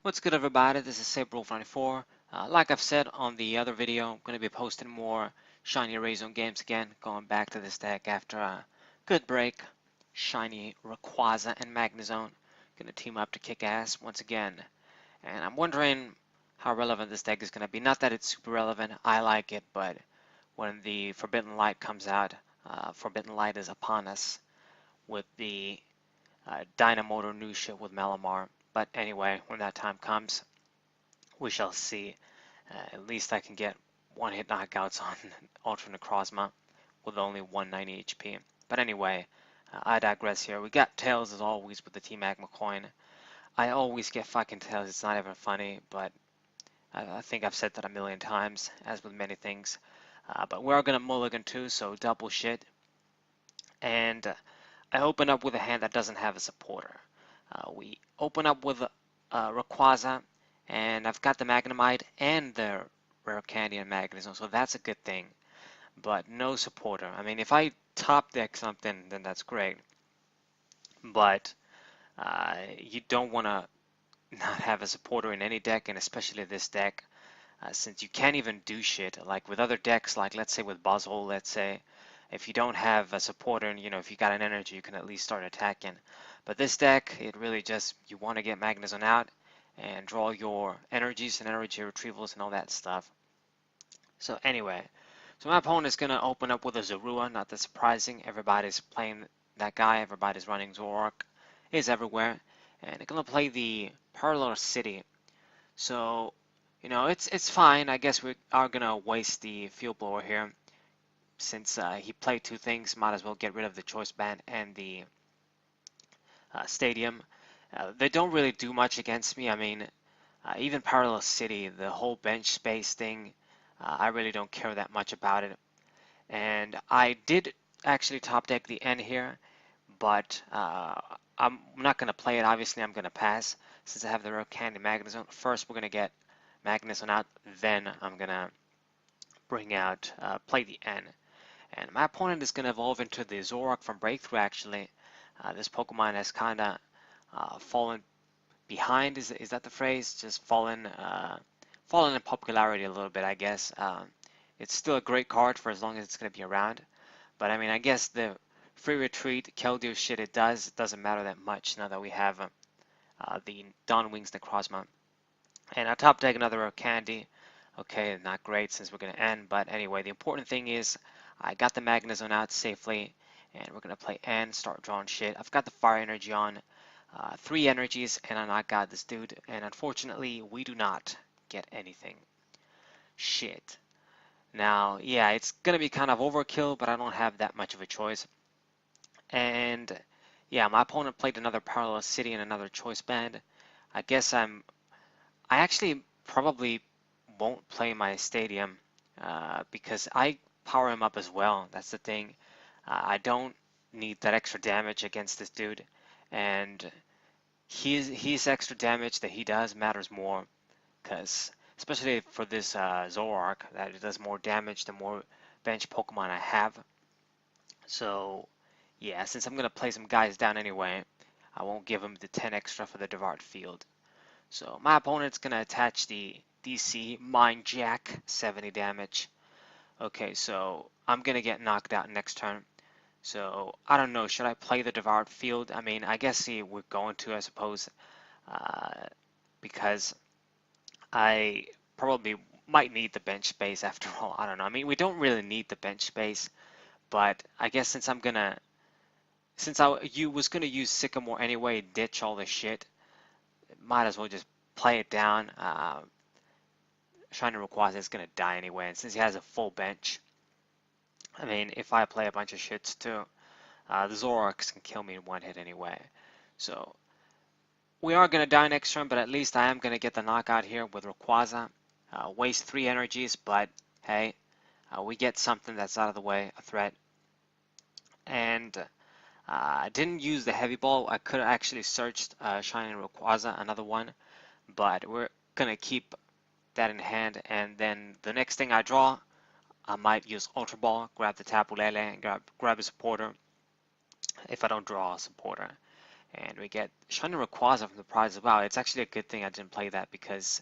What's good, everybody? This is Saberwolf94. Like I've said on the other video, I'm going to be posting more shiny Rayzone games again, going back to this deck after a good break. Shiny Rayquaza and Magnezone going to team up to kick ass once again. And I'm wondering how relevant this deck is going to be. Not that it's super relevant, I like it, but when the Forbidden Light comes out, Forbidden Light is upon us with the Dynamotor new shit with Malamar. But anyway, when that time comes, we shall see. At least I can get one-hit knockouts on Ultra Necrozma with only 190 HP. But anyway, I digress here. We got Tails as always with the T-Magma coin. I always get fucking Tails. It's not even funny, but I think I've said that a million times, as with many things. But we're gonna mulligan too, so double shit. And I open up with a hand that doesn't have a supporter. We open up with Rayquaza, and I've got the Magnemite and the Rare Candy and Magnezone, so that's a good thing. But no supporter. I mean, if I top deck something, then that's great. But you don't want to not have a supporter in any deck, and especially this deck, since you can't even do shit. Like with other decks, like let's say with Buzzhole, let's say, if you don't have a supporter and if you got an energy, you can at least start attacking. But this deck, it really just, you want to get Magnezone out and draw your energies and energy retrievals and all that stuff. So anyway, so my opponent is going to open up with a Zorua, not that surprising. Everybody's playing that guy, everybody's running Zoroark, is everywhere. And they're going to play the Parallel City. So, it's fine. I guess we are going to waste the Field Blower here. Since he played two things, might as well get rid of the Choice Band and the Stadium. They don't really do much against me. I mean, even Parallel City, the whole bench space thing, I really don't care that much about it. And I did actually top deck the N here, but I'm not going to play it. Obviously, I'm going to pass since I have the Rare Candy Magnezone. First, we're going to get Magnezone out, then I'm going to bring out, play the N. And my opponent is going to evolve into the Zoroark from Breakthrough, actually. This Pokemon has kind of fallen behind, is that the phrase? Just fallen in popularity a little bit, I guess. It's still a great card for as long as it's going to be around. But I mean, I guess the free retreat, Keldeo shit it doesn't matter that much now that we have the Dawnwings Necrozma. And I top deck another Rare Candy. Okay, not great since we're going to end, but anyway, the important thing is I got the Magnezone out safely, and we're going to play N, start drawing shit. I've got the Fire Energy on, 3 energies, and I knock out this dude, and unfortunately, we do not get anything. Shit. Now, yeah, it's going to be kind of overkill, but I don't have that much of a choice. And, yeah, my opponent played another Parallel City and another Choice Band. I guess I actually probably won't play my Stadium because I power him up as well. That's the thing. I don't need that extra damage against this dude, and his extra damage that he does matters more, because especially for this Zoroark, that it does more damage the more bench Pokemon I have. So yeah, since I'm gonna play some guys down anyway, I won't give him the 10 extra for the Devoured Field. So my opponent's gonna attach the DC Mind Jack, 70 damage. Okay, so I'm gonna get knocked out next turn. So I don't know, should I play the Devoured Field? I mean, I guess we're going to, I suppose, because I probably might need the bench space after all. I don't know. I mean, we don't really need the bench space, but I guess since I was gonna use Sycamore anyway, ditch all this shit, might as well just play it down. Shiny Rayquaza is gonna die anyway, and since he has a full bench, I mean, if I play a bunch of shits too, the Zoroarks can kill me in one hit anyway. So we are gonna die next turn, but at least I am gonna get the knockout here with Rayquaza. Waste 3 energies, but hey, we get something that's out of the way, a threat. And I didn't use the Heavy Ball. I could have actually searched Shiny Rayquaza, another one, but we're gonna keep that in hand, and then the next thing I draw, I might use Ultra Ball, grab the Tapu Lele, and grab a supporter if I don't draw a supporter. and we get Shiny Rayquaza from the prize as well. It's actually a good thing I didn't play that because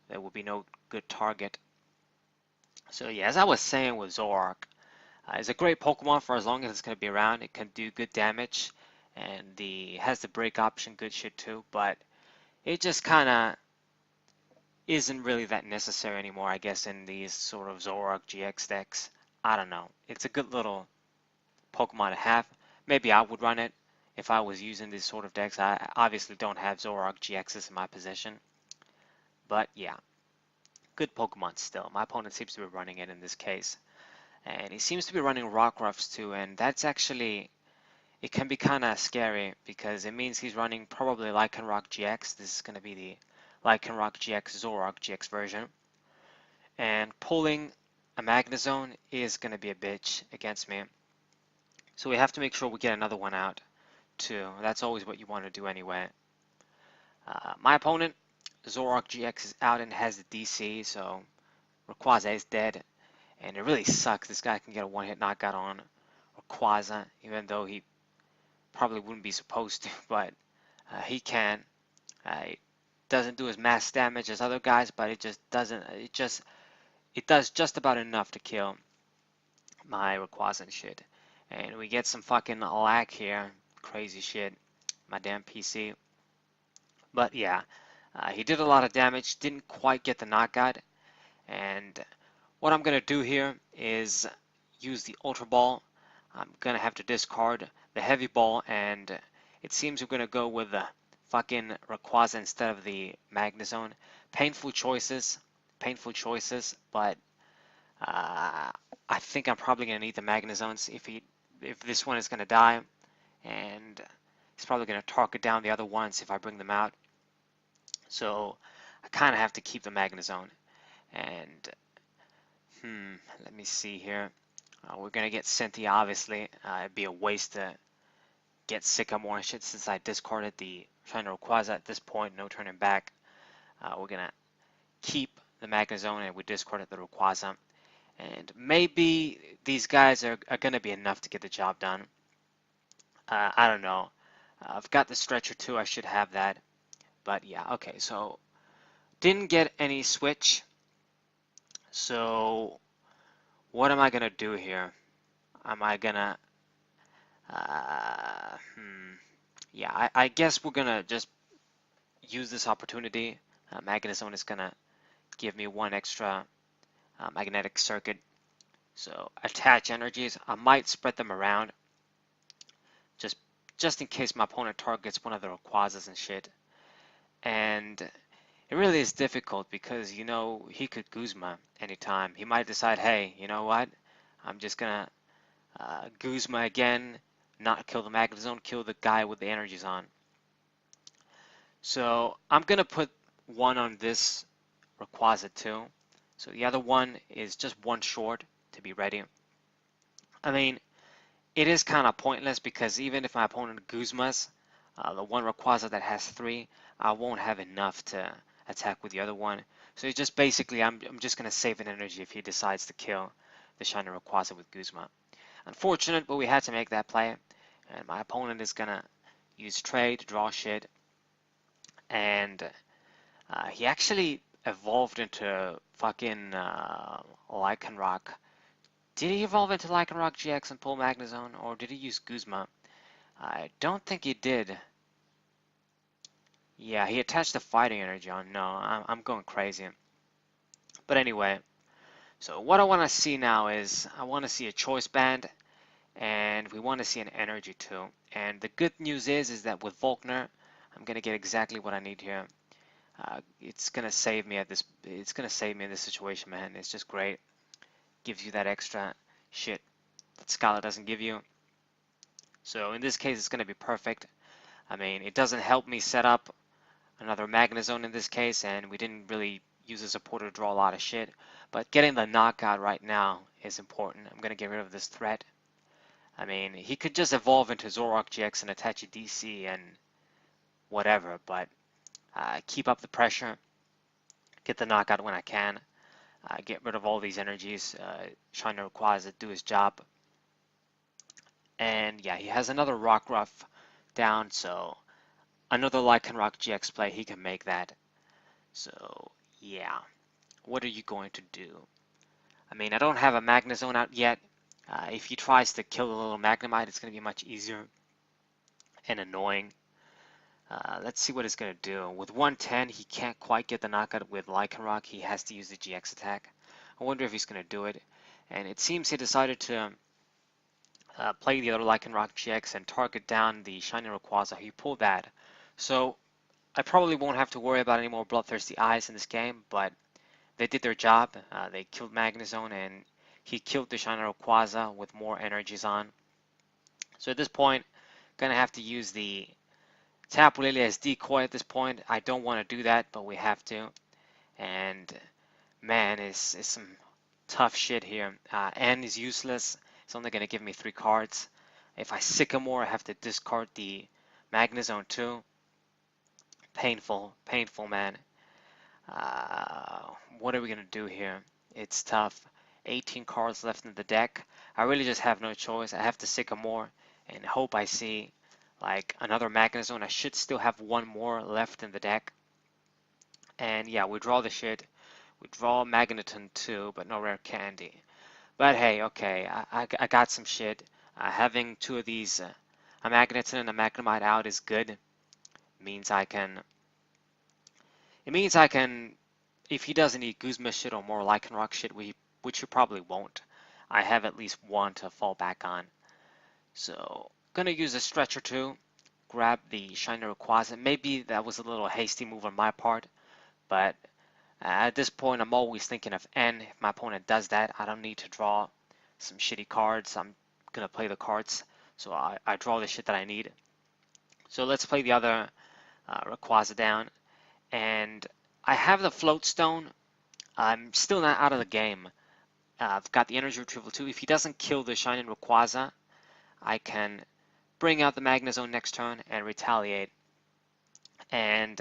there would be no good target. So yeah, as I was saying with Zoroark, it's a great Pokemon for as long as it's going to be around. It can do good damage, and has the break option, good shit too. But it just kind of isn't really that necessary anymore, I guess, in these sort of Zoroark GX decks. I don't know. It's a good little Pokemon to have. Maybe I would run it if I was using these sort of decks. I obviously don't have Zoroark GXs in my possession. But yeah, good Pokemon still. My opponent seems to be running it in this case. And he seems to be running Rockruffs too, and that's actually, it can be kind of scary because it means he's running probably Lycanroc GX. This is going to be the Lycanroc GX Zoroark GX version. And pulling a magnezone is going to be a bitch against me. So we have to make sure we get another one out too. That's always what you want to do anyway. My opponent, Zoroark GX, is out and has the DC, so Rayquaza is dead. And it really sucks. This guy can get a one-hit knockout on Rayquaza, even though he probably wouldn't be supposed to, but he can. It doesn't do as mass damage as other guys, but it just doesn't. It does just about enough to kill my Rayquaza and shit. And we get some fucking lag here, crazy shit. My damn PC. But yeah, he did a lot of damage. Didn't quite get the knockout, and what I'm going to do here is use the Ultra Ball. I'm going to have to discard the Heavy Ball, and it seems we're going to go with the fucking Rayquaza instead of the Magnezone. Painful choices, but I think I'm probably going to need the Magnezones if this one is going to die, and he's probably going to target down the other ones if I bring them out. So I kind of have to keep the Magnezone, and let me see here. We're going to get Cynthia, obviously. It'd be a waste to get Sycamore and shit since I discarded the Shiny Rayquaza at this point. No turning back. We're going to keep the Magnezone and we discarded the Rayquaza. And maybe these guys are going to be enough to get the job done. I don't know. I've got the Stretcher too. I should have that. But yeah, okay. So didn't get any switch. So what am I going to do here? Am I going to... yeah, I guess we're going to just use this opportunity. Magnezone is going to give me one extra magnetic circuit. So attach energies. I might spread them around just in case my opponent targets one of the Rayquazas and shit. And it really is difficult because, you know, he could Guzma anytime. He might decide, hey, you know what? I'm just going to Guzma again, not kill the Magnezone, kill the guy with the energies on. So I'm going to put one on this Rayquaza too. So the other one is just one short to be ready. I mean, it is kind of pointless because even if my opponent Guzmas, the one Rayquaza that has 3, I won't have enough to attack with the other one. So it's just basically, I'm just going to save an energy if he decides to kill the Shiny Rayquaza with Guzma. Unfortunate, but we had to make that play. And my opponent is going to use trade to draw shit. And he actually evolved into fucking Lycanroc. Did he evolve into Lycanroc GX and pull Magnezone, or did he use Guzma? I don't think he did. Yeah, he attached the fighting energy on. No, I'm going crazy. But anyway, so what I want to see now is I want to see a choice band, and we want to see an energy too. And the good news is that with Volkner, I'm gonna get exactly what I need here. It's gonna save me at this. It's gonna save me in this situation, man. It's just great. Gives you that extra shit that Scala doesn't give you. So in this case, it's gonna be perfect. I mean, it doesn't help me set up another Magnezone in this case, and we didn't really use a supporter to draw a lot of shit. But getting the knockout right now is important. I'm gonna get rid of this threat. I mean, he could just evolve into Zoroark GX and attach a DC and whatever, but keep up the pressure, get the knockout when I can, get rid of all these energies, Shiny Rayquaza do his job. And yeah, he has another Rockruff down, so another Lycanroc GX play, he can make that. So yeah, what are you going to do? I mean, I don't have a magnezone out yet. If he tries to kill the little Magnemite, it's going to be much easier and annoying. Let's see what it's going to do. With 110, he can't quite get the knockout with Lycanroc. He has to use the GX attack. I wonder if he's going to do it. And it seems he decided to play the other Lycanroc GX and target down the Shiny Rayquaza. He pulled that. So I probably won't have to worry about any more bloodthirsty eyes in this game, but they did their job. They killed magnezone and he killed the Shiny Rayquaza with more energies on. So at this point, gonna have to use the Tapu Lele as decoy at this point. I don't want to do that, but we have to. And man, it's some tough shit here. N is useless. It's only gonna give me 3 cards. If I Sycamore, I have to discard the Magnezone too. Painful, painful, man. What are we gonna do here? It's tough. 18 cards left in the deck. I really just have no choice. I have to Sycamore and hope I see like another Magnezone. I should still have one more left in the deck. And yeah, we draw the shit. We draw Magneton too, but no rare candy. But hey, okay, I got some shit. Having 2 of these, a Magneton and a Magnemite out is good. It means I can, if he doesn't eat Guzma shit or more Lycanroc shit, which he probably won't, I have at least one to fall back on. So, gonna use a stretch or two, grab the Shiny Rayquaza. Maybe that was a little hasty move on my part, but at this point I'm always thinking of N. If my opponent does that, I don't need to draw some shitty cards. I'm gonna play the cards, so I draw the shit that I need. So let's play the other Rayquaza down. And I have the Float Stone. I'm still not out of the game. I've got the Energy Retrieval too. If he doesn't kill the Shining Rayquaza, I can bring out the Magnezone next turn and retaliate. And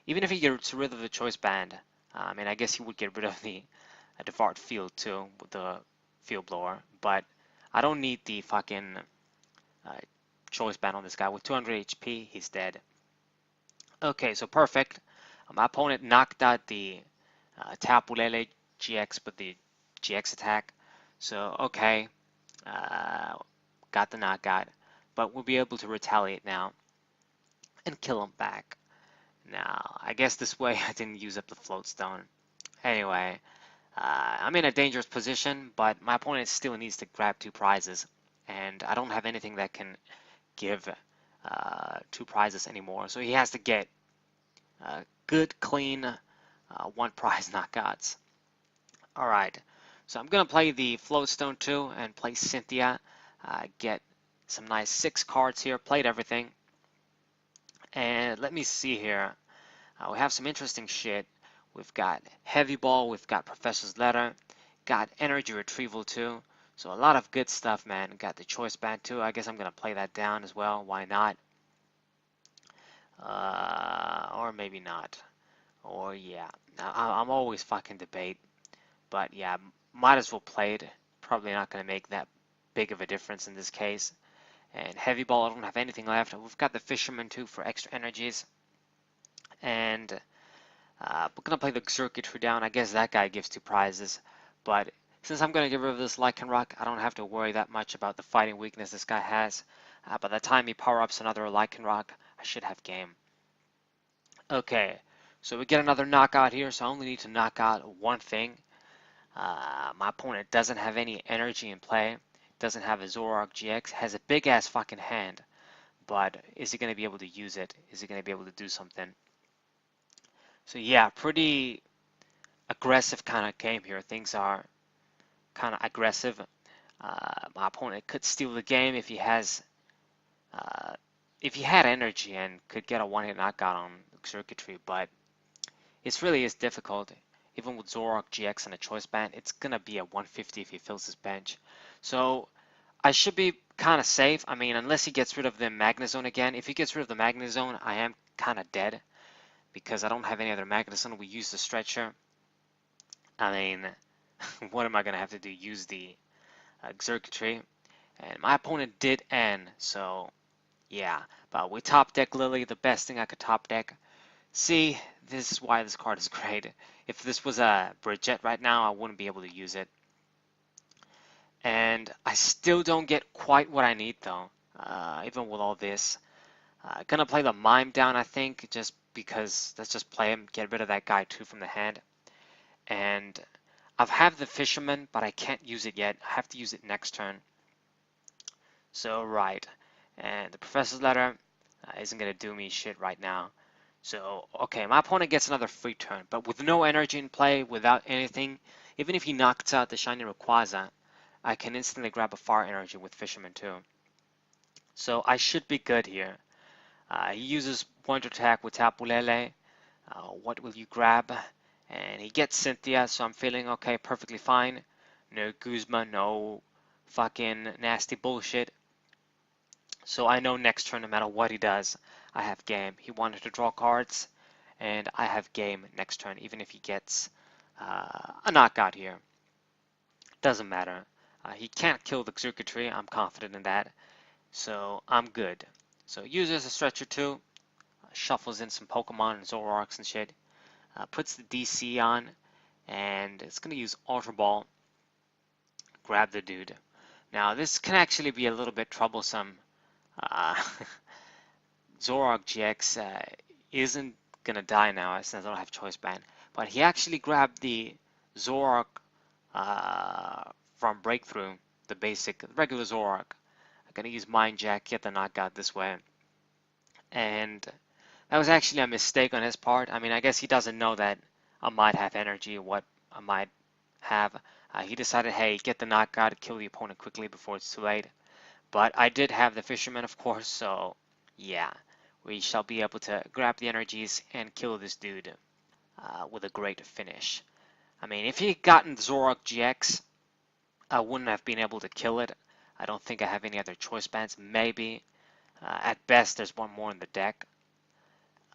even if he gets rid of the Choice Band, I mean, I guess he would get rid of the Devart Field too with the Field Blower, but I don't need the fucking Choice Band on this guy. With 200 HP, he's dead. Okay, so perfect. My opponent knocked out the Tapu Lele GX with the GX attack. So, okay, got the knockout. But we'll be able to retaliate now and kill him back. Now, I guess this way I didn't use up the Float Stone. Anyway, I'm in a dangerous position, but my opponent still needs to grab 2 prizes. And I don't have anything that can give 2 prizes anymore. So he has to get good, clean 1 prize knockouts. Alright, so I'm going to play the Floatstone too and play Cynthia. Get some nice 6 cards here, played everything. And let me see here. We have some interesting shit. We've got Heavy Ball, we've got Professor's Letter, got Energy Retrieval too. So a lot of good stuff, man. Got the Choice Band too. I guess I'm going to play that down as well. Why not? Or maybe not. Or yeah. I'm always fucking debate. But yeah, might as well play it. Probably not going to make that big of a difference in this case. And Heavy Ball, I don't have anything left. We've got the Fisherman too for extra energies. And we're going to play the Circuitry down. I guess that guy gives 2 prizes. But since I'm going to get rid of this Lycanroc, I don't have to worry that much about the fighting weakness this guy has. By the time he power-ups another Lycanroc, I should have game. Okay, so we get another knockout here, so I only need to knock out 1 thing. My opponent doesn't have any energy in play, doesn't have a Zoroark GX, has a big ass fucking hand, but is he going to be able to use it? Is he going to be able to do something? So yeah, pretty aggressive kind of game here. Things are kind of aggressive. My opponent could steal the game if he has, if he had energy and could get a 1-hit knockout on Circuitry, but it really is difficult. Even with Zoroark GX and a Choice Band, it's going to be a 150 if he fills his bench. So I should be kind of safe. I mean, unless he gets rid of the Magnezone again. If he gets rid of the Magnezone, I am kind of dead because I don't have any other Magnezone. We use the Stretcher. I mean, what am I going to have to do? Use the Circuitry. And my opponent did N, so Yeah, but we top deck Lily, the best thing I could top deck. See, this is why this card is great. If this was a Bridget right now, I wouldn't be able to use it. And I still don't get quite what I need though, even with all this. Gonna play the Mime down, I think, just because let's just play him, get rid of that guy too from the hand. And I've have the Fisherman, but I can't use it yet. I have to use it next turn. So, right. And the Professor's Letter isn't gonna do me shit right now. So, okay, my opponent gets another free turn, but with no energy in play, without anything, even if he knocks out the Shiny Rayquaza, I can instantly grab a Fire Energy with Fisherman too. So I should be good here. He uses Wonder Attack with Tapu Lele. What will you grab? And he gets Cynthia, so I'm feeling okay, perfectly fine. No Guzma, no fucking nasty bullshit. So I know next turn, no matter what he does, I have game. He wanted to draw cards, and I have game next turn, even if he gets a knockout here. Doesn't matter. He can't kill the Xurkitree, I'm confident in that. So I'm good. So uses a stretcher too, shuffles in some Pokemon and Zoroarks and shit, puts the DC on, and it's going to use Ultra Ball, grab the dude. Now this can actually be a little bit troublesome. Uh, Zoroark GX isn't going to die now since I don't have Choice Band, but he actually grabbed the Zoroark from Breakthrough, the basic, regular Zoroark. I'm going to use Mind Jack, get the knockout this way. And that was actually a mistake on his part. I mean, I guess he doesn't know that I might have energy, what I might have. He decided, hey, get the knockout, kill the opponent quickly before it's too late. But I did have the Fisherman, of course, so yeah, we shall be able to grab the energies and kill this dude with a great finish. I mean, if he had gotten Zoroark GX, I wouldn't have been able to kill it. I don't think I have any other choice bands. Maybe. At best, there's one more in the deck.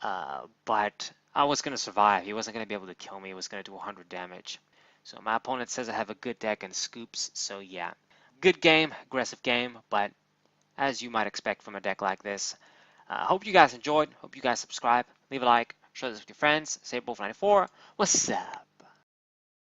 But I was going to survive. He wasn't going to be able to kill me. He was going to do 100 damage. So my opponent says I have a good deck and scoops. So yeah, good game, aggressive game, but as you might expect from a deck like this. Hope you guys enjoyed. Hope you guys subscribe. Leave a like. Share this with your friends. Say Wolf94. What's up?